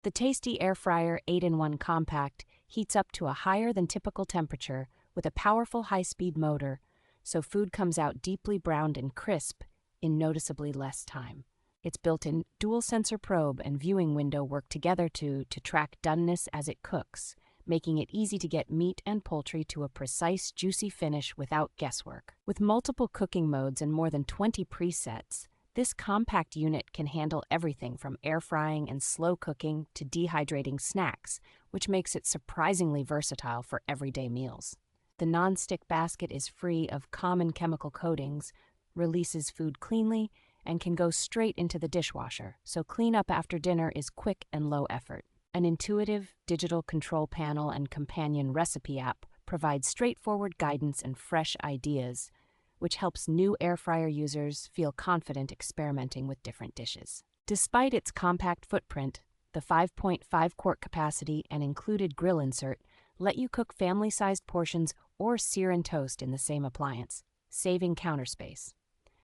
The Tastee Air Fryer 8-in-1 Compact heats up to a higher than typical temperature with a powerful high-speed motor, so food comes out deeply browned and crisp in noticeably less time. Its built-in dual-sensor probe and viewing window work together to track doneness as it cooks, making it easy to get meat and poultry to a precise, juicy finish without guesswork. With multiple cooking modes and more than 20 presets, this compact unit can handle everything from air frying and slow cooking to dehydrating snacks, which makes it surprisingly versatile for everyday meals. The nonstick basket is free of common chemical coatings, releases food cleanly, and can go straight into the dishwasher, so cleanup after dinner is quick and low effort. An intuitive digital control panel and companion recipe app provide straightforward guidance and fresh ideas, which helps new air fryer users feel confident experimenting with different dishes. Despite its compact footprint, the 5.5-quart capacity and included grill insert let you cook family-sized portions or sear and toast in the same appliance, saving counter space.